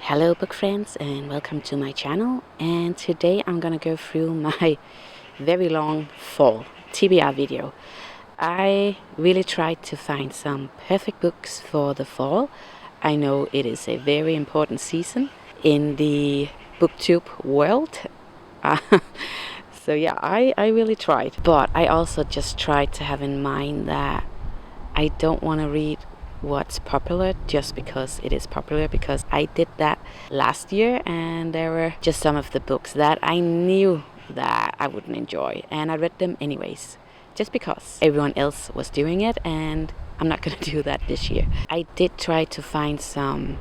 Hello book friends and welcome to my channel, and today I'm gonna go through my very long Fall TBR video. I really tried to find some perfect books for the fall. I know it is a very important season in the booktube world. So yeah, I really tried, but I also just tried to have in mind that I don't want to read what's popular just because it is popular, because I did that last year and there were just some of the books that I knew that I wouldn't enjoy, and I read them anyways just because everyone else was doing it, and I'm not gonna do that this year. I did try to find some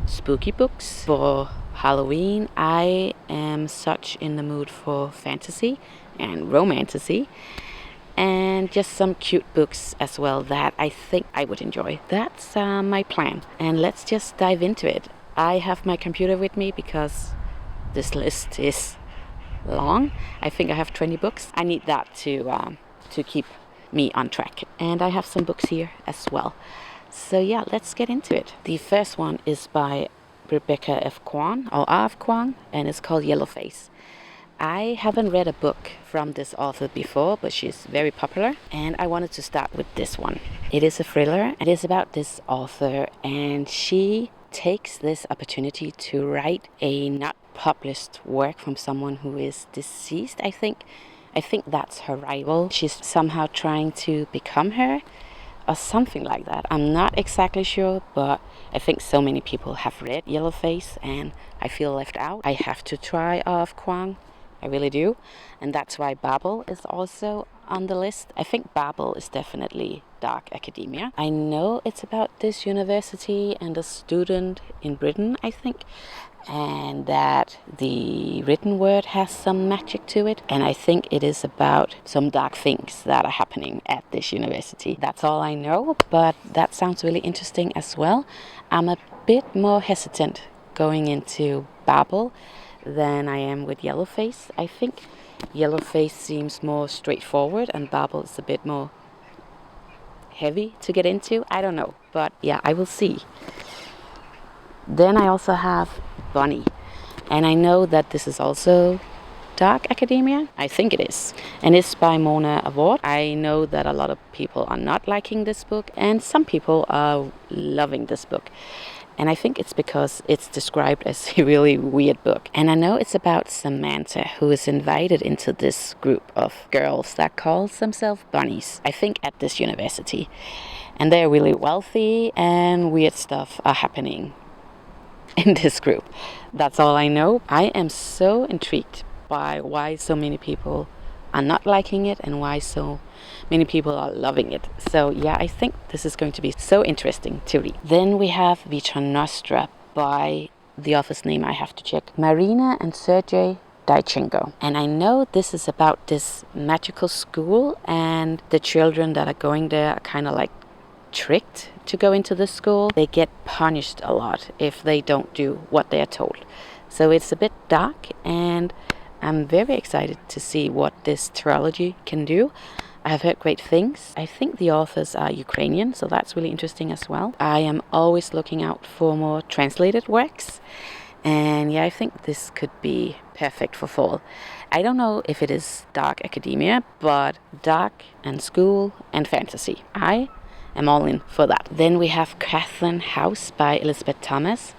spooky books for Halloween. I am such in the mood for fantasy and romantasy, and just some cute books as well that I think I would enjoy. That's my plan, and let's just dive into it. I have my computer with me because this list is long. I think I have 20 books. I need that to keep me on track, and I have some books here as well. So yeah, let's get into it. The first one is by Rebecca F Kuang, or F Kuang, and it's called Yellowface. I haven't read a book from this author before, but she's very popular, and I wanted to start with this one. It is a thriller. It is about this author, and she takes this opportunity to write a not published work from someone who is deceased, I think. I think that's her rival. She's somehow trying to become her, or something like that. I'm not exactly sure, but I think so many people have read Yellowface, and I feel left out. I have to try F Kuang. I really do, and that's why Babel is also on the list. I think Babel is definitely dark academia. I know it's about this university and a student in Britain, I think, and that the written word has some magic to it, and I think it is about some dark things that are happening at this university. That's all I know, but that sounds really interesting as well. I'm a bit more hesitant going into Babel than I am with Yellowface. I think Yellowface seems more straightforward and Babel is a bit more heavy to get into. I don't know, but yeah, I will see. Then I also have Bonny, and I know that this is also dark academia. I think it is, and it's by Awad. I know that a lot of people are not liking this book, and some people are loving this book. And I think it's because it's described as a really weird book. And I know it's about Samantha, who is invited into this group of girls that calls themselves bunnies, I think at this university. And they're really wealthy, and weird stuff are happening in this group. That's all I know. I am so intrigued by why so many people are not liking it and why so many people are loving it. So yeah, I think this is going to be so interesting to read. Then we have Vita Nostra by the author's name I have to check. Marina and Sergey Dyachenko. And I know this is about this magical school, and the children that are going there are kind of like tricked to go into this school. They get punished a lot if they don't do what they are told. So it's a bit dark, and I'm very excited to see what this trilogy can do. I have heard great things. I think the authors are Ukrainian, so that's really interesting as well. I am always looking out for more translated works, and yeah, I think this could be perfect for fall. I don't know if it is dark academia, but dark and school and fantasy. I am all in for that. Then we have Catherine House by Elisabeth Thomas,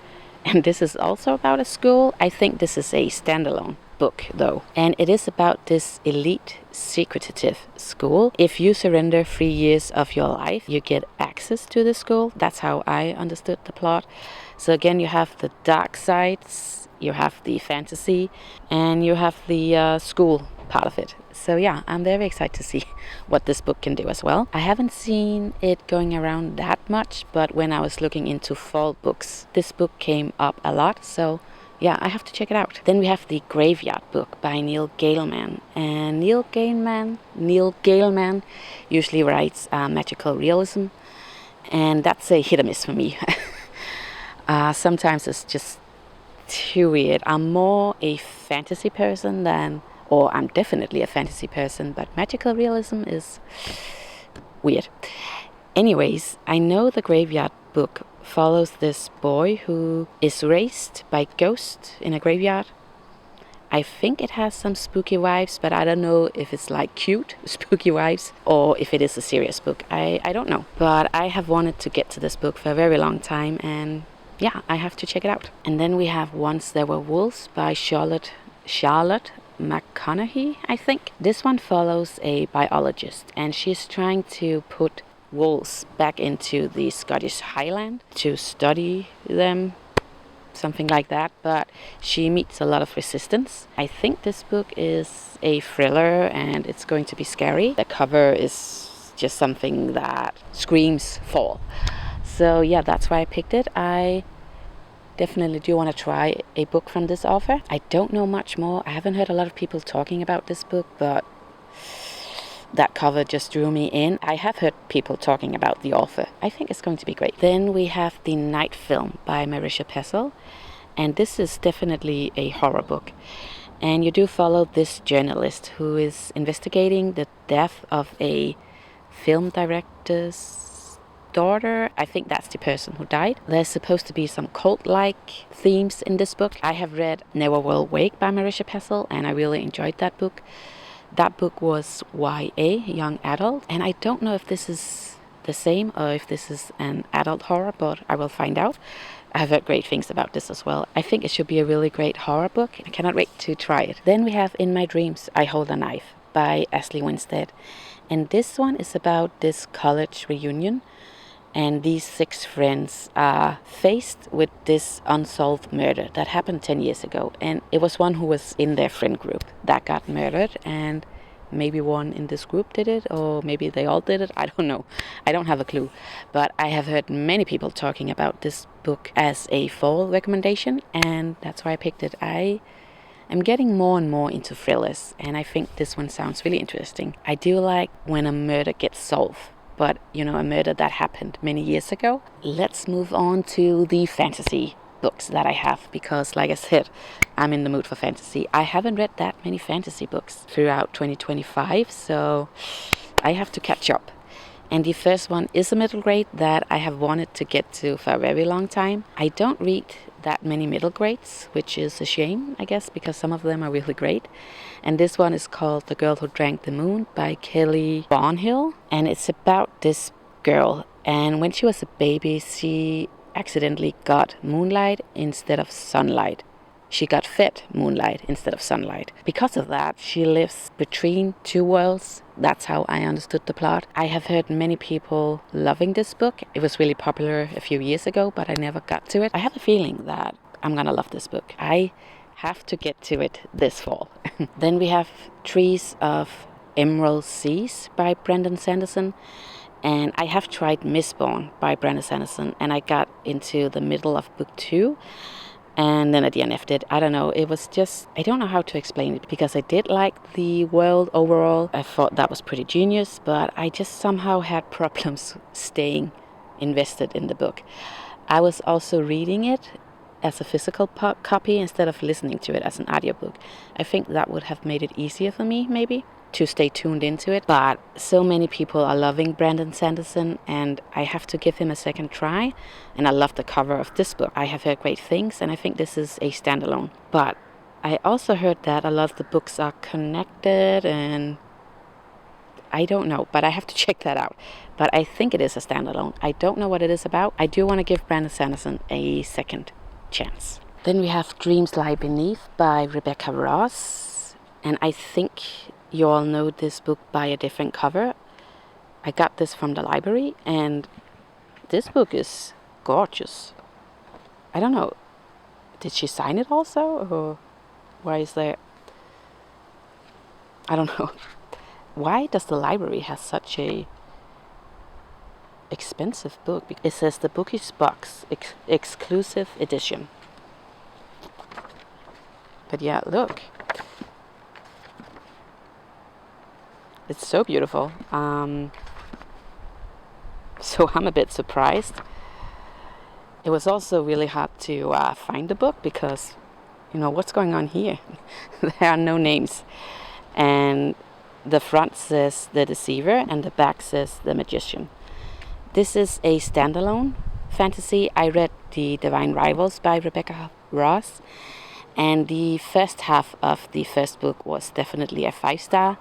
and this is also about a school. I think this is a standalone book though, and it is about this elite secretive school. If you surrender 3 years of your life, you get access to the school. That's how I understood the plot. So again, you have the dark sides, you have the fantasy, and you have the school part of it. So yeah, I'm very excited to see what this book can do as well. I haven't seen it going around that much, but when I was looking into fall books, this book came up a lot, so yeah, I have to check it out. Then we have the Graveyard book by Neil Gailman. And Neil Gailman usually writes magical realism, and that's a hit or miss for me. Sometimes it's just too weird. I'm more a fantasy person or I'm definitely a fantasy person, but magical realism is weird. Anyways, I know the Graveyard book follows this boy who is raised by ghosts in a graveyard. I think it has some spooky vibes, but I don't know if it's like cute spooky vibes or if it is a serious book. I don't know. But I have wanted to get to this book for a very long time, and yeah, I have to check it out. And then we have Once There Were Wolves by Charlotte McConaghy, I think. This one follows a biologist, and she's trying to put wolves back into the Scottish Highland to study them, something like that, but she meets a lot of resistance. I think this book is a thriller and it's going to be scary. The cover is just something that screams fall. So yeah, that's why I picked it. I definitely do want to try a book from this author. I don't know much more. I haven't heard a lot of people talking about this book, but that cover just drew me in. I have heard people talking about the author. I think it's going to be great. Then we have The Night Film by Marisha Pessl, and this is definitely a horror book. And you do follow this journalist who is investigating the death of a film director's daughter. I think that's the person who died. There's supposed to be some cult-like themes in this book. I have read Never Will Wake by Marisha Pessl, and I really enjoyed that book. That book was YA, young adult, and I don't know if this is the same or if this is an adult horror, but I will find out. I have heard great things about this as well. I think it should be a really great horror book. I cannot wait to try it. Then we have In My Dreams, I Hold a Knife by Ashley Winstead. And this one is about this college reunion, and these 6 friends are faced with this unsolved murder that happened 10 years ago. And it was one who was in their friend group that got murdered, and maybe one in this group did it, or maybe they all did it. I don't know. I don't have a clue. But I have heard many people talking about this book as a fall recommendation, and that's why I picked it. I am getting more and more into thrillers, and I think this one sounds really interesting. I do like when a murder gets solved, but, you know, a murder that happened many years ago. Let's move on to the fantasy books that I have, because, like I said, I'm in the mood for fantasy. I haven't read that many fantasy books throughout 2025, so I have to catch up. And the first one is a middle grade that I have wanted to get to for a very long time. I don't read that many middle grades, which is a shame, I guess, because some of them are really great. And this one is called The Girl Who Drank the Moon by Kelly Barnhill. And it's about this girl. And when she was a baby, she accidentally got moonlight instead of sunlight. She got fed moonlight instead of sunlight. Because of that, she lives between 2 worlds. That's how I understood the plot. I have heard many people loving this book. It was really popular a few years ago, but I never got to it. I have a feeling that I'm gonna love this book. I have to get to it this fall. Then we have Trees of Emerald Seas by Brandon Sanderson. And I have tried Mistborn by Brandon Sanderson, and I got into the middle of book 2. And then I DNF'd it. I don't know. It was just, I don't know how to explain it, because I did like the world overall. I thought that was pretty genius, but I just somehow had problems staying invested in the book. I was also reading it as a physical copy instead of listening to it as an audiobook. I think that would have made it easier for me, maybe, to stay tuned into it. But so many people are loving Brandon Sanderson, and I have to give him a second try. And I love the cover of this book. I have heard great things, and I think this is a standalone. But I also heard that a lot of the books are connected, and I don't know, but I have to check that out. But I think it is a standalone. I don't know what it is about. I do want to give Brandon Sanderson a second chance. Then we have Dreams Lie Beneath by Rebecca Ross. And I think you all know this book by a different cover. I got this from the library, and this book is gorgeous. I don't know, did she sign it also, or why is there, I don't know. Why does the library have such a expensive book? It says the Bookish Box exclusive edition. But yeah, look. It's so beautiful. So I'm a bit surprised. It was also really hard to find the book, because, you know, what's going on here? There are no names. And the front says The Deceiver, and the back says The Magician. This is a standalone, fantasy. I read The Divine Rivals by Rebecca Ross, and the first half of the first book was definitely a 5-star,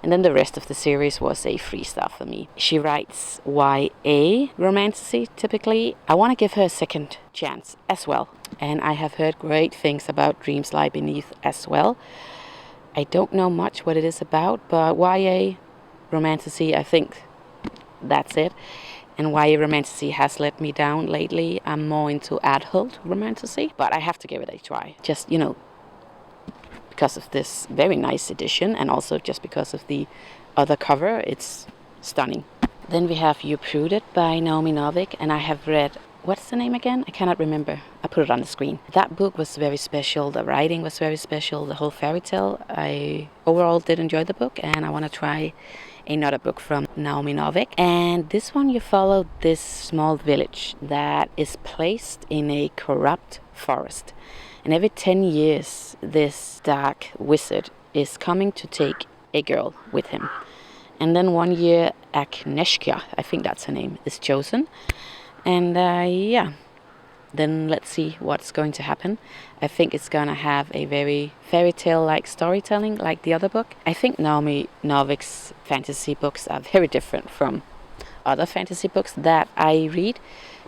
and then the rest of the series was a 3-star for me. She writes YA romantasy typically. I want to give her a second chance as well, and I have heard great things about Dreams Lie Beneath as well. I don't know much what it is about, but YA romantasy, I think that's it. And YA romantasy has let me down lately. I'm more into adult romantasy, but I have to give it a try. Just, because of this very nice edition, and also just because of the other cover, it's stunning. Then we have Uprooted by Naomi Novik, and I have read, what's the name again? I cannot remember. I put it on the screen. That book was very special. The writing was very special. The whole fairy tale. I overall did enjoy the book, and I want to try another book from Naomi Novik. And this one, you follow this small village that is placed in a corrupt forest. And every 10 years, this dark wizard is coming to take a girl with him. And then one year, Agnieszka, I think that's her name, is chosen. And then let's see what's going to happen. I think it's going to have a very fairy tale-like storytelling like the other book. I think Naomi Novik's fantasy books are very different from other fantasy books that I read,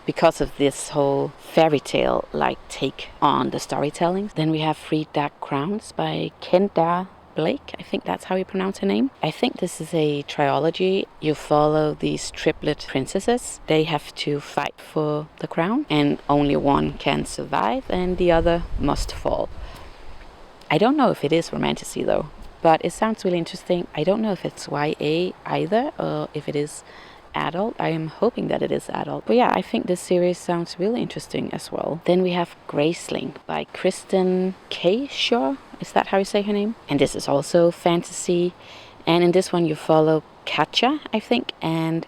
because of this whole fairy tale like take on the storytelling. Then we have 3 Dark Crowns by Kendare Blake. I think that's how you pronounce her name. I think this is a trilogy. You follow these triplet princesses. They have to fight for the crown, and only one can survive and the other must fall. I don't know if it is romantasy though, but it sounds really interesting. I don't know if it's YA either, or if it is adult. I am hoping that it is adult. But yeah, I think this series sounds really interesting as well. Then we have Graceling by Kristin Cashore. Is that how you say her name? And this is also fantasy. And in this one you follow Katja, I think. And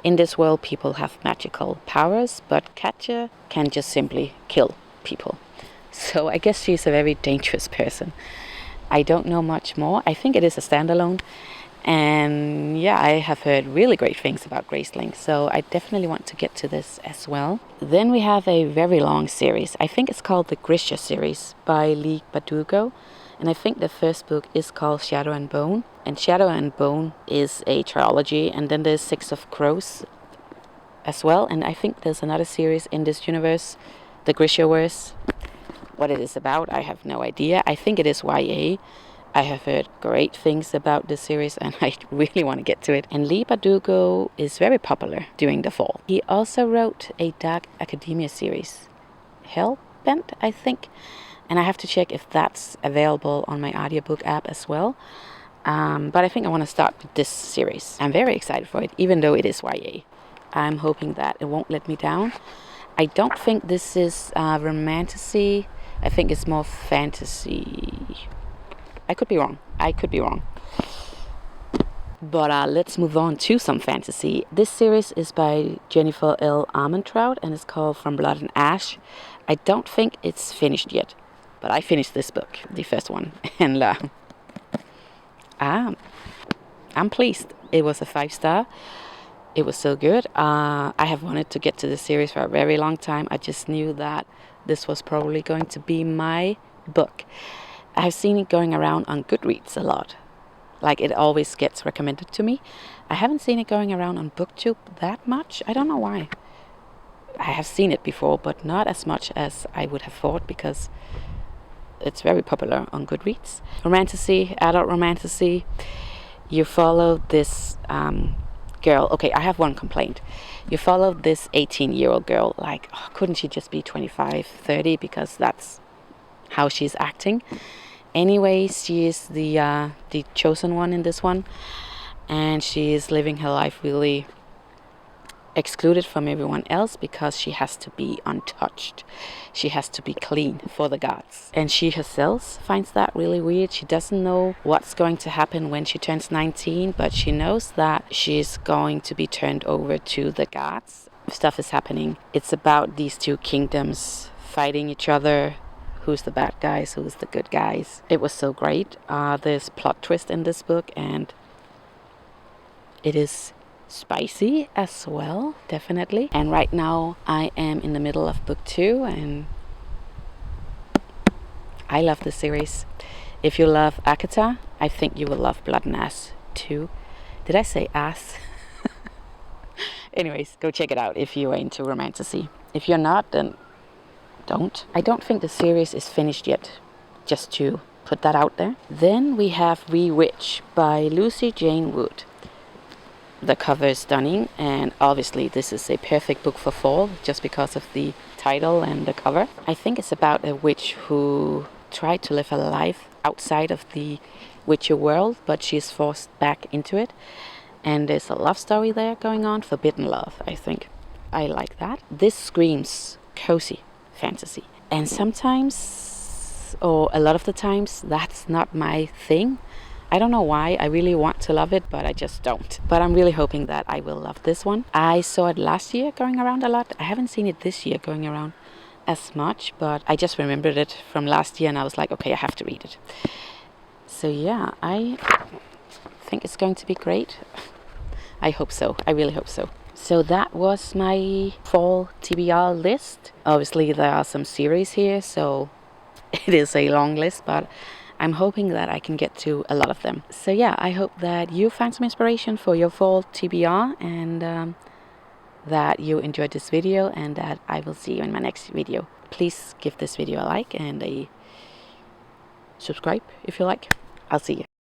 in this world people have magical powers, but Katja can just simply kill people. So I guess she's a very dangerous person. I don't know much more. I think it is a standalone. And yeah, I have heard really great things about Graceling, so I definitely want to get to this as well. Then we have a very long series. I think it's called the Grisha series by Leigh Bardugo, and I think the first book is called Shadow and Bone. And Shadow and Bone is a trilogy, and then there's 6 of Crows as well. And I think there's another series in this universe, the Grishaverse. What it is about, I have no idea. I think it is YA. I have heard great things about this series and I really want to get to it. And Leigh Bardugo is very popular during the fall. He also wrote a Dark Academia series, Hellbent, I think. And I have to check if that's available on my audiobook app as well. But I think I want to start with this series. I'm very excited for it, even though it is YA. I'm hoping that it won't let me down. I don't think this is romantasy. I think it's more fantasy. I could be wrong. But let's move on to some fantasy. This series is by Jennifer L. Armentrout and it's called From Blood and Ash. I don't think it's finished yet, but I finished this book, the first one, and I'm pleased. It was a 5-star. It was so good. I have wanted to get to this series for a very long time. I just knew that this was probably going to be my book. I've seen it going around on Goodreads a lot. Like, it always gets recommended to me. I haven't seen it going around on BookTube that much. I don't know why. I have seen it before, but not as much as I would have thought, because it's very popular on Goodreads. Romantasy, adult romantasy. You follow this girl. Okay, I have one complaint. You follow this 18-year-old girl. Like, couldn't she just be 25, 30? Because that's how she's acting. Anyway, she is the chosen one in this one, and she is living her life really excluded from everyone else because she has to be untouched. She has to be clean for the gods. And she herself finds that really weird. She doesn't know what's going to happen when she turns 19, but she knows that she's going to be turned over to the gods. Stuff is happening. It's about these 2 kingdoms fighting each other. Who's the bad guys, who's the good guys. It was so great. There's plot twist in this book, and it is spicy as well, definitely. And right now I am in the middle of book 2, and I love this series. If you love Akata, I think you will love Blood and Ass too. Did I say ass? Anyways, go check it out if you're into romantasy. If you're not, then don't. I don't think the series is finished yet, just to put that out there. Then we have Rewitched by Lucy Jane Wood. The cover is stunning, and obviously this is a perfect book for fall just because of the title and the cover. I think it's about a witch who tried to live a life outside of the witchy world, but she's forced back into it. And there's a love story there going on, forbidden love, I think. I like that. This screams cozy fantasy. And sometimes, or a lot of the times, that's not my thing. I don't know why. I really want to love it, but I just don't. But I'm really hoping that I will love this one. I saw it last year going around a lot. I haven't seen it this year going around as much, but I just remembered it from last year and I was like, okay, I have to read it. So yeah, I think it's going to be great. I hope so. I really hope so. So that was my fall TBR list. Obviously there are some series here, so it is a long list, but I'm hoping that I can get to a lot of them. So yeah, I hope that you found some inspiration for your fall TBR, and that you enjoyed this video, and that I will see you in my next video. Please give this video a like and a subscribe if you like. I'll see you.